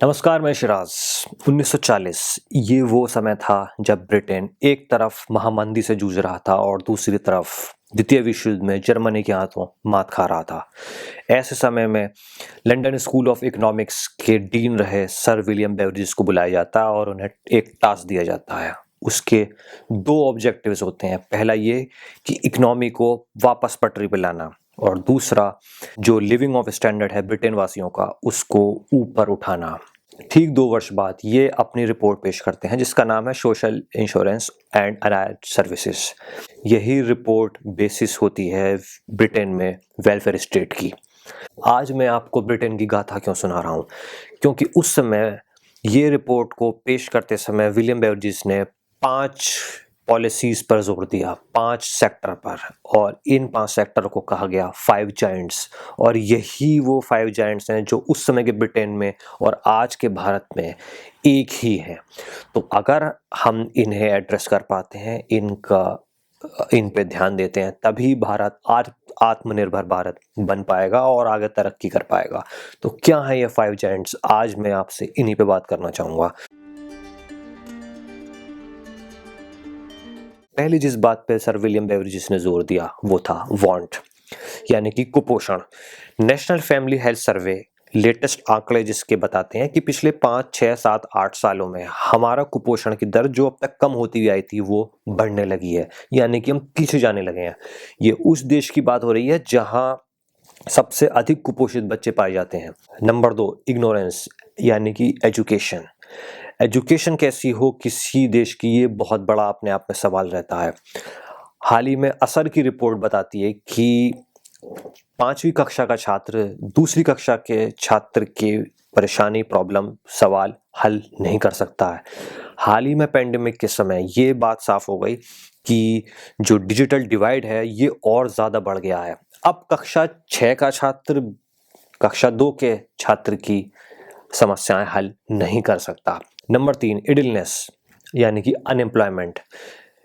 नमस्कार, मैं शिराज। 1940 ये वो समय था जब ब्रिटेन एक तरफ महामंदी से जूझ रहा था और दूसरी तरफ द्वितीय विश्व युद्ध में जर्मनी के हाथों मात खा रहा था। ऐसे समय में लंदन स्कूल ऑफ इकोनॉमिक्स के डीन रहे सर विलियम बेवरेजेस को बुलाया जाता है और उन्हें एक टास्क दिया जाता है। उसके दो ऑब्जेक्टिव्स होते हैं। पहला ये कि इकोनॉमी को वापस पटरी पर लाना, और दूसरा जो लिविंग ऑफ स्टैंडर्ड है ब्रिटेन वासियों का, उसको ऊपर उठाना। ठीक 2 वर्ष बाद ये अपनी रिपोर्ट पेश करते हैं जिसका नाम है social insurance and allied services. यही रिपोर्ट बेसिस होती है ब्रिटेन में वेलफेयर स्टेट की। आज मैं आपको ब्रिटेन की गाथा क्यों सुना रहा हूँ, क्योंकि उस समय ये रिपोर्ट को पेश करते समय विलियम बेवरेजेस ने 5 पॉलिसीज पर जोर दिया, 5 सेक्टर पर, और इन 5 सेक्टर को कहा गया 5 जायंट्स। और यही वो 5 जायंट्स हैं जो उस समय के ब्रिटेन में और आज के भारत में एक ही हैं। तो अगर हम इन्हें एड्रेस कर पाते हैं, इन पे ध्यान देते हैं, तभी भारत आज आत्मनिर्भर भारत बन पाएगा और आगे तरक्की कर पाएगा। तो क्या है ये 5 जायंट्स? आज मैं आपसे इन्हीं पे बात करना चाहूँगा। पहली जिस बात पे सर विलियम बेवरेजेस ने जोर दिया वो था वांट, यानी कि कुपोषण। National family health survey latest आंकड़े जिसके बताते हैं कि पिछले 5, 6, 7, 8 सालों में हमारा कुपोषण की दर जो अब तक कम होती हुई आई थी वो बढ़ने लगी है, यानी कि हम पीछे जाने लगे हैं। ये उस देश की बात हो रही है जहां सबसे अधिक कुपोषित बच्चे पाए जाते हैं। नंबर 2, इग्नोरेंस, यानी कि एजुकेशन। एजुकेशन कैसी हो किसी देश की, ये बहुत बड़ा अपने आप में सवाल रहता है। हाल ही में असर की रिपोर्ट बताती है कि 5वीं कक्षा का छात्र दूसरी कक्षा के छात्र की परेशानी, प्रॉब्लम, सवाल हल नहीं कर सकता है। हाल ही में पेंडेमिक के समय ये बात साफ हो गई कि जो डिजिटल डिवाइड है ये और ज़्यादा बढ़ गया है। अब कक्षा 6 का छात्र कक्षा 2 के छात्र की समस्याएं हल नहीं कर सकता। नंबर 3, इडिलनेस, यानी कि unemployment.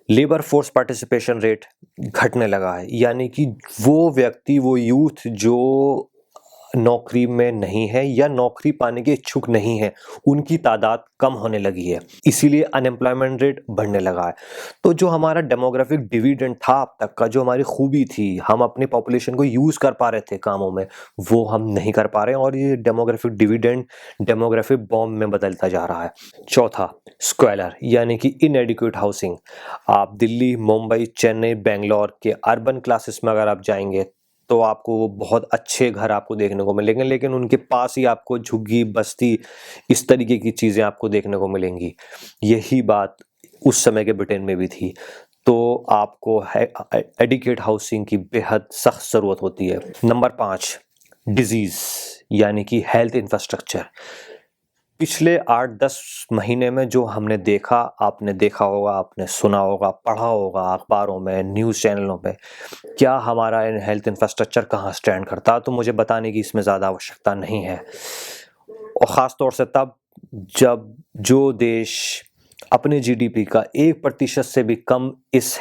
Labour force participation rate घटने लगा है, यानी कि वो व्यक्ति, वो यूथ जो नौकरी में नहीं है या नौकरी पाने के इच्छुक नहीं है, उनकी तादाद कम होने लगी है, इसीलिए अनएम्प्लॉयमेंट रेट बढ़ने लगा है। तो जो हमारा डेमोग्राफिक डिविडेंड था अब तक का, जो हमारी खूबी थी, हम अपनी पॉपुलेशन को यूज कर पा रहे थे कामों में, वो हम नहीं कर पा रहे हैं, और ये डेमोग्राफिक डिविडेंड डेमोग्राफिक बॉम्ब में बदलता जा रहा है। चौथा, स्क्वेलर, यानी कि इनएडिक्वेट हाउसिंग। आप दिल्ली, मुंबई, चेन्नई, बेंगलोर के अर्बन क्लासेस में अगर आप जाएंगे तो आपको वो बहुत अच्छे घर आपको देखने को मिलेंगे, लेकिन उनके पास ही आपको झुग्गी, बस्ती, इस तरीके की चीज़ें आपको देखने को मिलेंगी। यही बात उस समय के ब्रिटेन में भी थी। तो आपको एडिक्वेट हाउसिंग की बेहद सख्त ज़रूरत होती है। नंबर 5, डिजीज़, यानी कि हेल्थ इंफ्रास्ट्रक्चर। पिछले 8-10 महीने में जो हमने देखा, आपने देखा होगा, आपने सुना होगा, पढ़ा होगा अखबारों में, न्यूज़ चैनलों पे, क्या हमारा हेल्थ इंफ्रास्ट्रक्चर कहाँ स्टैंड करता, तो मुझे बताने की इसमें ज़्यादा आवश्यकता नहीं है। और ख़ास तौर से तब जब जो देश अपने जीडीपी का 1% से भी कम इस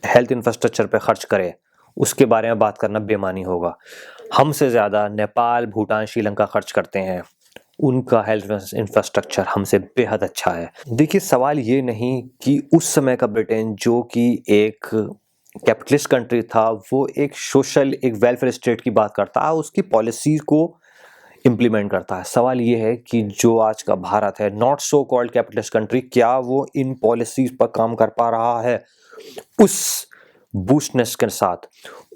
हेल्थ इंफ्रास्ट्रक्चर पे खर्च करे, उसके बारे में बात करना बेमानी होगा। हमसे ज़्यादा नेपाल, भूटान, श्रीलंका खर्च करते हैं, उनका हेल्थ इंफ्रास्ट्रक्चर हमसे बेहद अच्छा है। देखिए, सवाल ये नहीं कि उस समय का ब्रिटेन जो कि एक कैपिटलिस्ट कंट्री था, वो एक सोशल, एक वेलफेयर स्टेट की बात करता है, उसकी पॉलिसी को इम्प्लीमेंट करता है। सवाल ये है कि जो आज का भारत है, not so called capitalist country, क्या वो इन पॉलिसीज पर काम कर पा रहा है उस बूस्टनेस के साथ,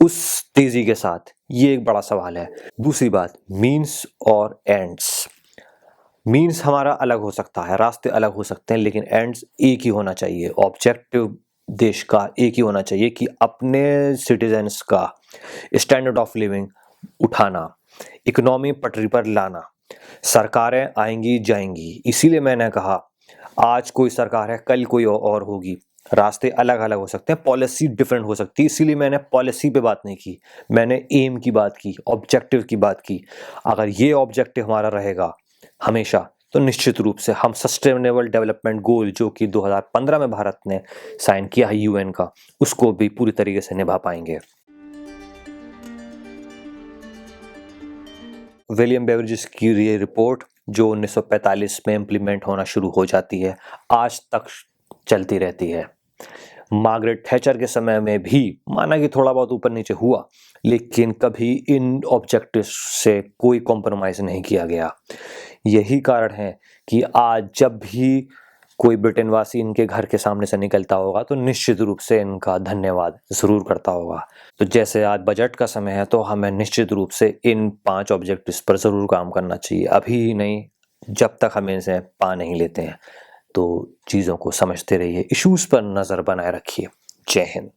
उस तेजी के साथ? ये एक बड़ा सवाल है। दूसरी बात, मीन्स और एंड्स। मीन्स हमारा अलग हो सकता है, रास्ते अलग हो सकते हैं, लेकिन एंड्स एक ही होना चाहिए। ऑब्जेक्टिव देश का एक ही होना चाहिए कि अपने सिटीजन्स का स्टैंडर्ड ऑफ लिविंग उठाना, इकोनॉमी पटरी पर लाना। सरकारें आएंगी जाएंगी, इसीलिए मैंने कहा आज कोई सरकार है, कल कोई और होगी, रास्ते अलग अलग हो सकते हैं, पॉलिसी डिफरेंट हो सकती है, इसीलिए मैंने पॉलिसी पे बात नहीं की, मैंने एम की बात की, ऑब्जेक्टिव की बात की। अगर ये ऑब्जेक्टिव हमारा रहेगा हमेशा, तो निश्चित रूप से हम सस्टेनेबल डेवलपमेंट गोल जो कि 2015 में भारत ने साइन किया है यूएन का, उसको भी पूरी तरीके से निभा पाएंगे। विलियम बेवरेजेस की ये रिपोर्ट जो 1945 में इम्प्लीमेंट होना शुरू हो जाती है, आज तक चलती रहती है। मार्गरेट थैचर के समय में भी माना कि थोड़ा बहुत ऊपर नीचे हुआ, लेकिन कभी इन ऑब्जेक्टिव्स से कोई कॉम्प्रोमाइज़ नहीं किया गया। यही कारण है कि आज जब भी कोई ब्रिटेनवासी इनके घर के सामने से निकलता होगा तो निश्चित रूप से इनका धन्यवाद ज़रूर करता होगा। तो जैसे आज बजट का समय है, तो हमें निश्चित रूप से इन 5 ऑब्जेक्टिव्स पर ज़रूर काम करना चाहिए। अभी ही नहीं, जब तक हम इनसे पा नहीं लेते हैं। तो चीज़ों को समझते रहिए, इश्यूज़ पर नज़र बनाए रखिए। जय हिंद।